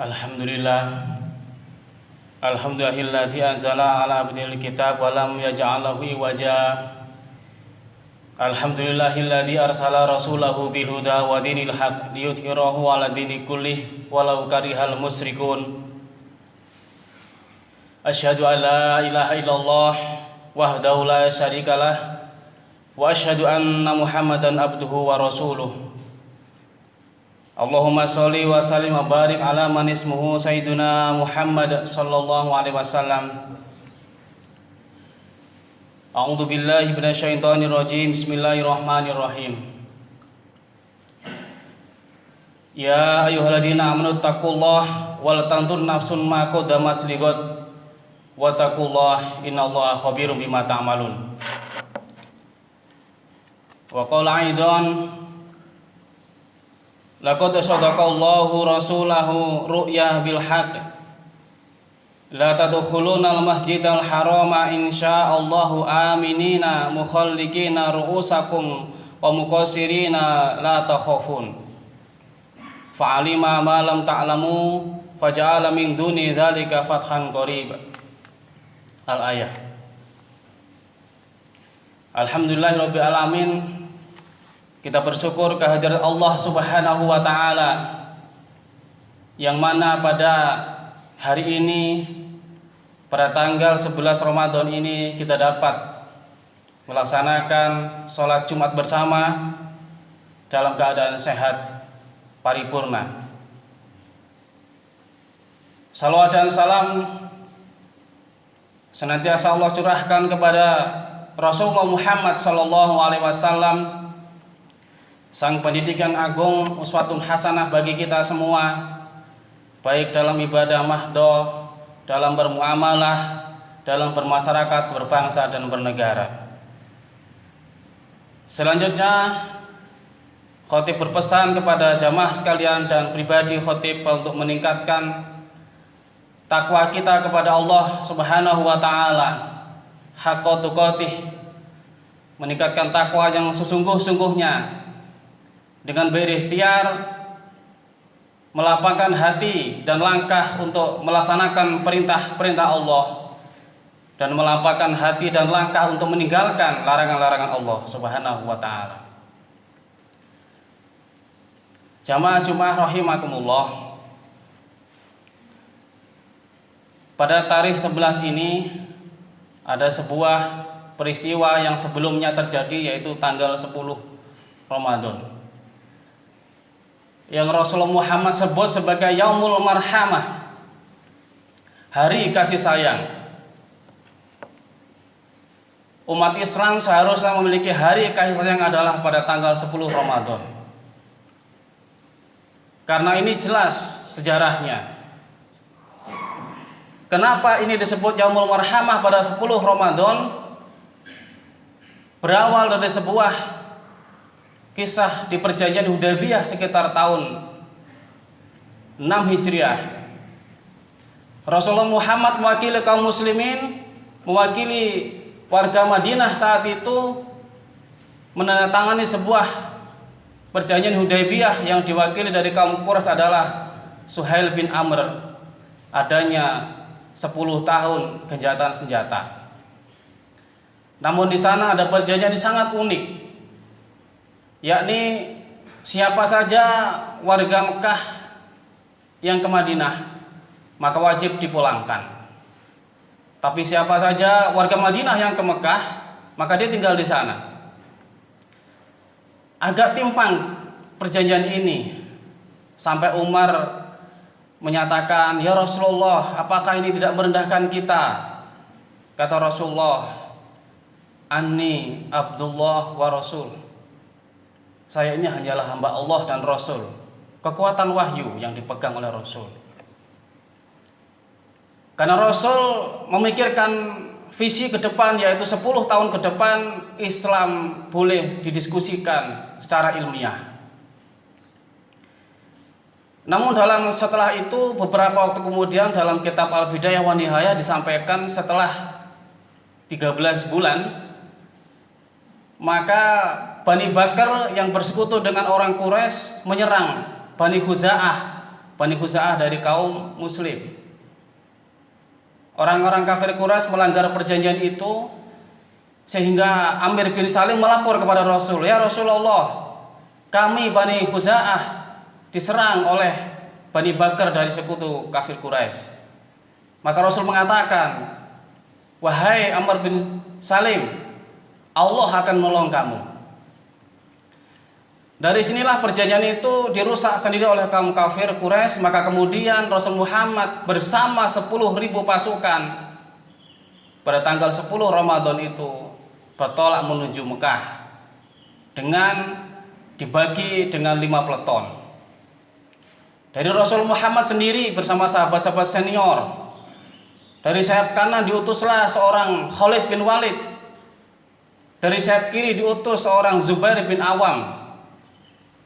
Alhamdulillah. Alhamdulillahilladzi anzala ala abdil kitab wa lam yaj'alahu iwaja. Alhamdulillahilladzi arsala rasulahu bil huda wa dinil haq liyudhhirahu 'ala dini kullih walau karihal musyrikun. Asyhadu an la ilaha illallah wahdahu la syarikalah wa asyhadu anna Muhammadan abduhu wa rasuluh. Allahumma sholli wa sallim wa barik ala man ismuhu sayyiduna Muhammad sallallahu alaihi wasallam. A'udzu billahi minasyaitonir rajim. Bismillahirrahmanirrahim. Ya ayyuhalladzina amanu taqullaha wal tanzur nafsun ma qaddamat lighad wa taqullaha innallaha khabirum bima ta'malun. Wa qala aidan laqad sadaqallahu rasulahu ru'yah bil haqq la tadkhulunal masjidal harama insyaallahu aminina mukhallikina ru'usakum wa muqassirina la takhafun fa'alima ma lam ta'lamu faja'ala min duni dzalika fathan qarib. Al-ayah. Alhamdulillahirabbil alamin. Kita bersyukur kehadirat Allah Subhanahu wa taala yang mana pada hari ini pada tanggal 11 Ramadan ini kita dapat melaksanakan sholat Jumat bersama dalam keadaan sehat paripurna. Salawat dan salam senantiasa Allah curahkan kepada Rasulullah Muhammad sallallahu alaihi wasallam, sang pendidikan agung, uswatun hasanah bagi kita semua, baik dalam ibadah mahdoh, dalam bermuamalah, dalam bermasyarakat, berbangsa dan bernegara. Selanjutnya khotib berpesan kepada jamaah sekalian dan pribadi khotib untuk meningkatkan takwa kita kepada Allah Subhanahu wa taala, haqqa tuqatih, meningkatkan takwa yang sesungguh-sungguhnya dengan berikhtiar, melapangkan hati dan langkah untuk melaksanakan perintah-perintah Allah dan melapangkan hati dan langkah untuk meninggalkan larangan-larangan Allah Subhanahu wa taala. Jamaah Jumat rahimakumullah. Pada tarikh 11 ini ada sebuah peristiwa yang sebelumnya terjadi, yaitu tanggal 10 Ramadan yang Rasulullah Muhammad sebut sebagai Yaumul Marhamah, hari kasih sayang. Umat Islam seharusnya memiliki hari kasih sayang adalah pada tanggal 10 Ramadan. Karena ini jelas sejarahnya. Kenapa ini disebut Yaumul Marhamah pada 10 Ramadan? Berawal dari sebuah kisah di perjanjian Hudaybiyah sekitar tahun 6 Hijriah. Rasulullah Muhammad mewakili kaum muslimin, mewakili warga Madinah saat itu, menandatangani sebuah perjanjian Hudaybiyah yang diwakili dari kaum Quraisy adalah Suhail bin Amr. Adanya 10 tahun gencatan senjata. Namun di sana ada perjanjian yang sangat unik, yakni siapa saja warga Mekah yang ke Madinah maka wajib dipulangkan. Tapi siapa saja warga Madinah yang ke Mekah maka dia tinggal di sana. Agak timpang perjanjian ini sampai Umar menyatakan, "Ya Rasulullah, apakah ini tidak merendahkan kita?" Kata Rasulullah, "Anni Abdullah wa Rasul." Saya ini hanyalah hamba Allah dan Rasul. Kekuatan wahyu yang dipegang oleh Rasul. Karena Rasul memikirkan visi ke depan, yaitu 10 tahun ke depan Islam boleh didiskusikan secara ilmiah. Namun setelah itu beberapa waktu kemudian dalam kitab Al-Bidayah wa Nihayah disampaikan setelah 13 bulan maka Bani Bakar yang bersekutu dengan orang Quraisy menyerang Bani Khuza'ah, Bani Khuza'ah dari kaum muslim. Orang-orang kafir Quraisy melanggar perjanjian itu sehingga Amir bin Salim melapor kepada Rasul, "Ya Rasulullah, kami Bani Khuza'ah diserang oleh Bani Bakar dari sekutu kafir Quraisy." Maka Rasul mengatakan, "Wahai Amr bin Salim, Allah akan menolong kamu." Dari sinilah perjanjian itu dirusak sendiri oleh kaum kafir Quraisy. Maka kemudian Rasul Muhammad bersama 10.000 pasukan pada tanggal 10 Ramadan itu bertolak menuju Mekah dengan dibagi dengan 5 peleton. Dari Rasul Muhammad sendiri bersama sahabat-sahabat senior, dari sayap kanan diutuslah seorang Khalid bin Walid, dari sayap kiri diutus seorang Zubair bin Awam.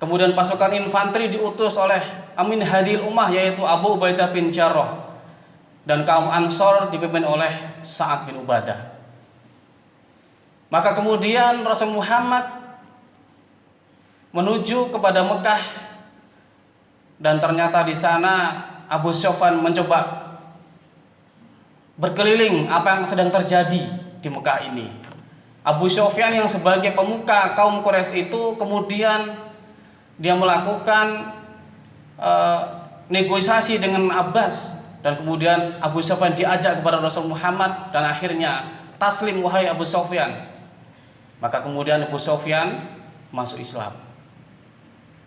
Kemudian pasukan infanteri diutus oleh Amin Hadil Ummah, yaitu Abu Ubaidah bin Jarrah, dan kaum Ansor dipimpin oleh Sa'ad bin Ubadah. Maka kemudian Rasul Muhammad menuju kepada Mekah, dan ternyata di sana Abu Sufyan mencoba berkeliling apa yang sedang terjadi di Mekah ini. Abu Sufyan yang sebagai pemuka kaum Quraisy itu kemudian dia melakukan negosiasi dengan Abbas, dan kemudian Abu Sufyan diajak kepada Rasul Muhammad, dan akhirnya taslim wahai Abu Sufyan. Maka kemudian Abu Sufyan masuk Islam.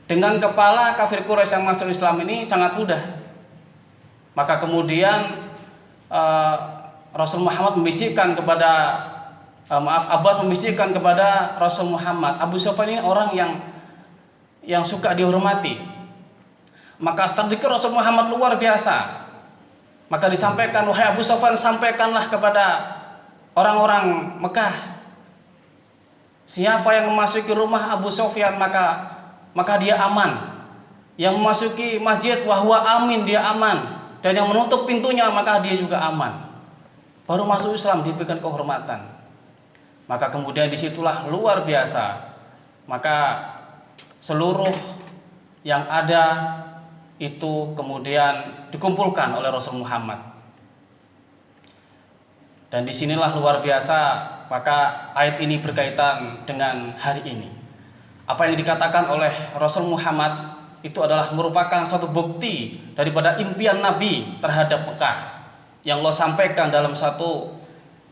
Dengan kepala kafir Quraisy yang masuk Islam ini sangat mudah. Maka kemudian Rasul Muhammad membisikkan kepada Abbas membisikkan kepada Rasul Muhammad, Abu Sufyan ini orang yang suka dihormati. Maka strategi Rasul Muhammad luar biasa. Maka disampaikan, "Wahai Abu Sufyan, sampaikanlah kepada orang-orang Mekah, siapa yang memasuki rumah Abu Sufyan maka dia aman. Yang memasuki masjid wahwa amin, dia aman. Dan yang menutup pintunya maka dia juga aman." Baru masuk Islam diberikan kehormatan. Maka kemudian disitulah luar biasa. Maka seluruh yang ada itu kemudian dikumpulkan oleh Rasul Muhammad. Dan disinilah luar biasa, maka ayat ini berkaitan dengan hari ini. Apa yang dikatakan oleh Rasul Muhammad itu adalah merupakan suatu bukti daripada impian Nabi terhadap Mekah yang Allah sampaikan dalam satu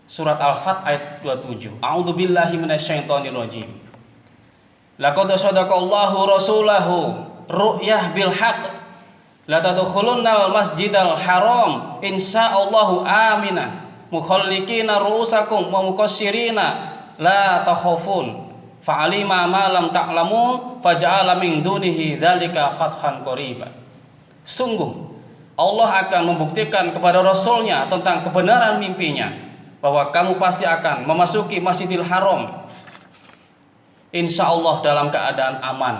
surat Al-Fath ayat 27. A'udzubillahi minasyaitonirrajim. Laqad sadaqallahu rasulahu ru'yah bil haqq la tadkhulunnal masjidal haram insyaallahu aminah mukhallikina ru'usakum wa muqassirina la takhafun fa'alima ma lam ta'lamun faja'ala min dunihi dzalika fathan qariba. Sungguh Allah akan membuktikan kepada Rasulnya tentang kebenaran mimpinya bahwa kamu pasti akan memasuki Masjidil Haram insya Allah dalam keadaan aman,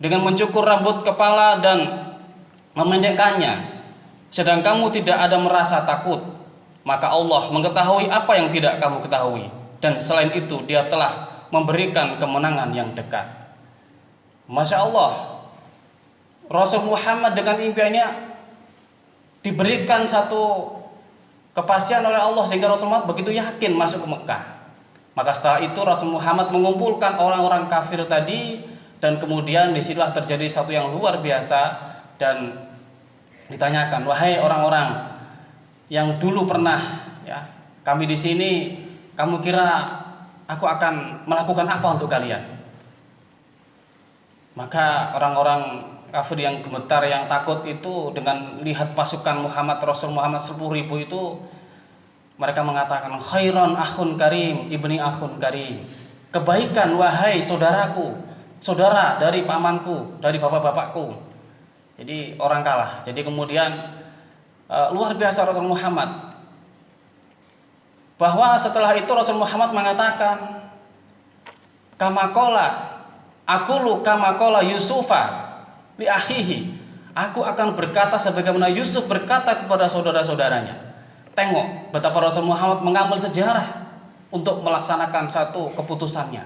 dengan mencukur rambut kepala dan memendekkannya, sedang kamu tidak ada merasa takut. Maka Allah mengetahui apa yang tidak kamu ketahui, dan selain itu Dia telah memberikan kemenangan yang dekat. Masya Allah, Rasul Muhammad dengan impiannya diberikan satu kepastian oleh Allah sehingga Rasul Muhammad begitu yakin masuk ke Mekah. Maka setelah itu Rasul Muhammad mengumpulkan orang-orang kafir tadi, dan kemudian disinilah terjadi satu yang luar biasa, dan ditanyakan, "Wahai orang-orang yang dulu pernah kami di sini, kamu kira aku akan melakukan apa untuk kalian?" Maka orang-orang kafir yang gemetar, yang takut itu dengan lihat pasukan Muhammad, Rasul Muhammad 10.000 itu, mereka mengatakan, "Khairan akhun karim, ibni akhun karim." Kebaikan wahai saudaraku, saudara dari pamanku, dari bapak-bapakku. Jadi orang kalah. Jadi kemudian luar biasa Rasul Muhammad. Bahwa setelah itu Rasul Muhammad mengatakan, "Kamakola, aqulu kamakola Yusufa li akhihi." Aku akan berkata sebagaimana Yusuf berkata kepada saudara-saudaranya. Tengok betapa Rasul Muhammad mengambil sejarah untuk melaksanakan satu keputusannya.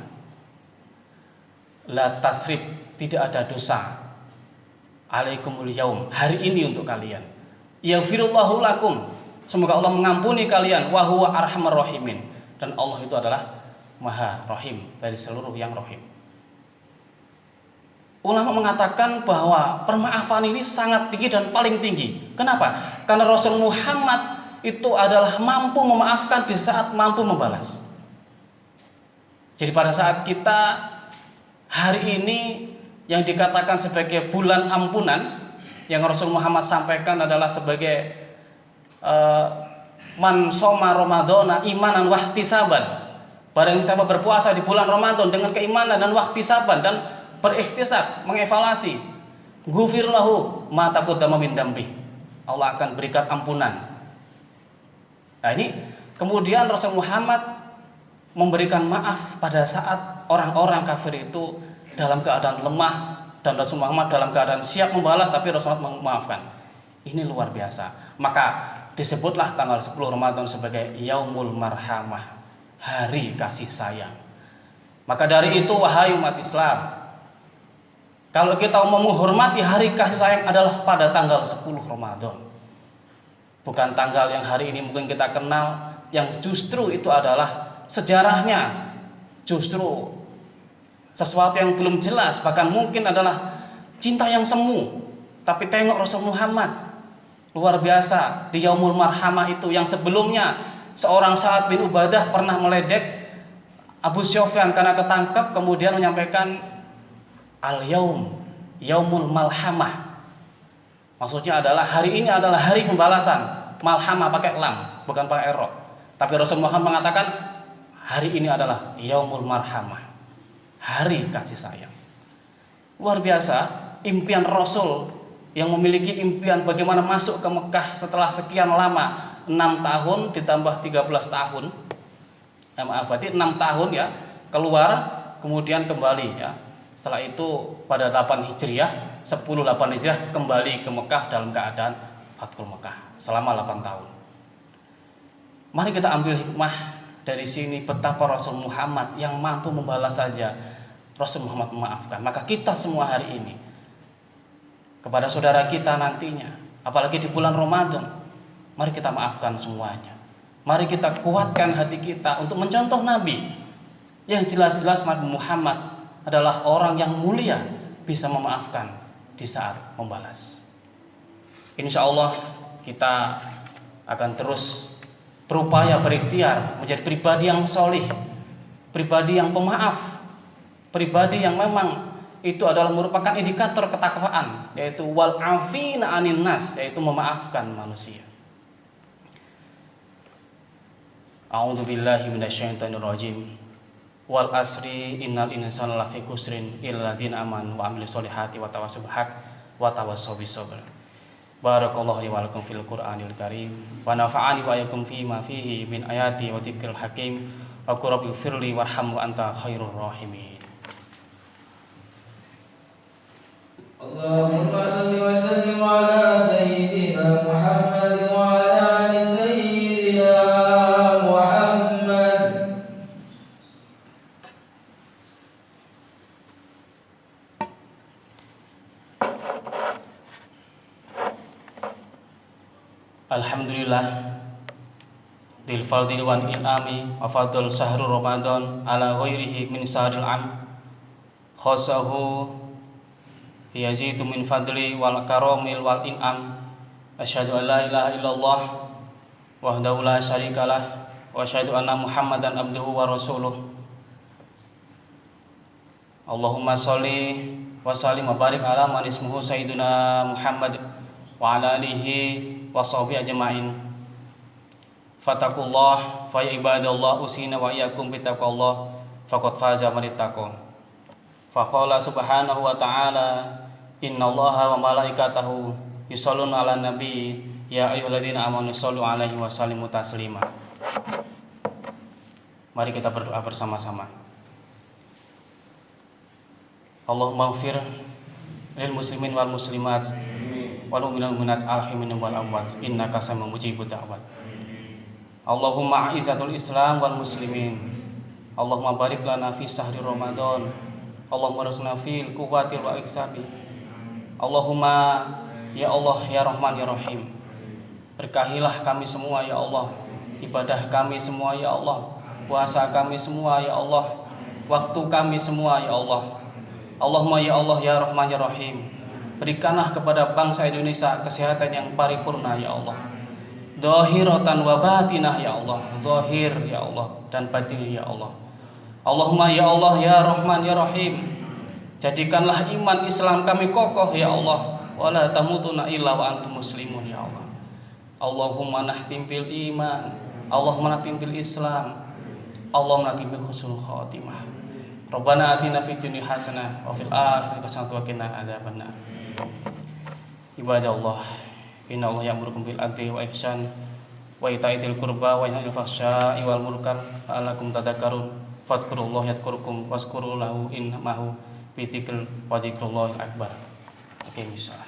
La tasrib, tidak ada dosa. alaikumul yaum, hari ini untuk kalian. Yaghfirullahu lakum, semoga Allah mengampuni kalian. Wa huwa arhamar rahimin, dan Allah itu adalah Maha Rahim, dari seluruh yang rahim. Ulama mengatakan bahwa permaafan ini sangat tinggi dan paling tinggi. Kenapa? Karena Rasul Muhammad itu adalah mampu memaafkan di saat mampu membalas. Jadi pada saat kita hari ini yang dikatakan sebagai bulan ampunan, yang Rasul Muhammad sampaikan adalah sebagai man soma ramadhana imanan wahtisaban. Barang siapa berpuasa di bulan Ramadan dengan keimanan dan wahtisaban dan berikhtisab, mengevaluasi, ghufir lahu ma taqaddama min dambi, Allah akan berikan ampunan. Nah ini kemudian Rasul Muhammad memberikan maaf pada saat orang-orang kafir itu dalam keadaan lemah, dan Rasul Muhammad dalam keadaan siap membalas, tapi Rasul Muhammad memaafkan. Ini luar biasa. Maka disebutlah tanggal 10 Ramadan sebagai Yaumul Marhamah, hari kasih sayang. Maka dari itu wahai umat Islam, kalau kita mau menghormati hari kasih sayang adalah pada tanggal 10 Ramadan. Bukan tanggal yang hari ini mungkin kita kenal, yang justru itu adalah sejarahnya justru sesuatu yang belum jelas, bahkan mungkin adalah cinta yang semu. Tapi tengok Rasul Muhammad, luar biasa di Yaumul Marhamah itu, yang sebelumnya seorang Sa'ad bin Ubadah pernah meledek Abu Sufyan karena ketangkap, kemudian menyampaikan al-yaum, yaumul malhamah. Maksudnya adalah hari ini adalah hari pembalasan. Malhamah pakai lam, bukan pakai ro. Tapi Rasul Muhammad mengatakan hari ini adalah yaumul marhamah, hari kasih sayang. Luar biasa impian Rasul, yang memiliki impian bagaimana masuk ke Mekah setelah sekian lama, 6 tahun ditambah 13 tahun. Berarti 6 tahun ya, keluar kemudian kembali ya. Setelah itu pada 8 Hijriah, 10-8 Hijriah kembali ke Mekah dalam keadaan Fathul Mekah selama 8 tahun. Mari kita ambil hikmah dari sini, betapa Rasul Muhammad yang mampu membalas saja Rasul Muhammad memaafkan. Maka kita semua hari ini kepada saudara kita nantinya, apalagi di bulan Ramadan, mari kita maafkan semuanya. Mari kita kuatkan hati kita untuk mencontoh Nabi, yang jelas-jelas Nabi Muhammad adalah orang yang mulia, bisa memaafkan di saat membalas. Insya Allah kita akan terus berupaya, berikhtiar menjadi pribadi yang solih, pribadi yang pemaaf, pribadi yang memang itu adalah merupakan indikator ketakwaan, yaitu wal afina anin nas, yaitu memaafkan manusia. A'udzubillahi minasyaitonirrajim. Wal asri innal insana lafi khusrin illa ladzina amanu wa amilus solihati wa tawassaw bil haqq wa tawassaw bis sabr. Barakallahu li wa lakum fil Qur'anil Karim wa nafa'ani wa iyyakum fi ma fihi min ayati wa dzikril hakim. Wa qul rabbi firli warham wa anta khairur rahimin. Allahumma shalli wa sallim ala sayyidina Muhammad wa ala ali sayyidina Muhammad. Alhamdulillah dil fadil wan ilami wa fadl syahrul Ramadan ala ghairihi min syahril am khasahu yazidu min fadli wal karamil wal in'am. Asyhadu an la ilaha illallah wahdahu la syarikalah wa asyhadu anna Muhammadan abduhu wa rasuluh. Allahumma sholli wa sallim wa barik ala man ismuhu sayyiduna Muhammad wa ala alihi wa sahbihi ajma'in. Fatakullah fa ya ibadallah usina wa iyyakum bitaqwallah faqad faza man ittaqa. Faqala subhanahu wa ta'ala innallaha wa malaikatahu yusholluna 'alan nabi ya ayyuhalladzina amanu shollu 'alaihi wa sallimu taslima. Mari kita berdoa bersama-sama. Allahumma ighfir lil muslimin wal muslimat wal mu'minina wal mu'minat al-ahya'i wal amwat innaka sami'un mujibud da'wat. Allahumma a'izzatul islam wal muslimin. Allahumma barik lana fi sahri Ramadan. Allahumma rasulna fil quwwatil wa iksabi. Allahumma ya Allah ya Rahman ya Rahim, berkahilah kami semua ya Allah, ibadah kami semua ya Allah, puasa kami semua ya Allah, waktu kami semua ya Allah. Allahumma ya Allah ya Rahman ya Rahim, berikanlah kepada bangsa Indonesia kesehatan yang paripurna ya Allah, zahiratan wa batinah ya Allah, zahir ya Allah dan batin ya Allah. Allahumma ya Allah ya Rahman ya Rahim, jadikanlah iman Islam kami kokoh ya Allah, wala tamutunna illa wa antum muslimun ya Allah. Allahumma nahtim bil iman, Allahumma nahtim bil Islam, Allahumma nahtim bil husnul khatimah. Rabbana atina fid dunya hasanah wa fil akhirati hasanah wa qina adzabannar. Ibadallah, inna Allah ya'murukum bil adli wa ihsan wa ita'idzil qurba wa yanha 'anil fahsya'i wal munkar la'allakum tadhakkarun. Fadhkurullaha yadhkurkum washkuru lahu innahu bi dzikril wa dzikrullahil akbar. Oke, bisa.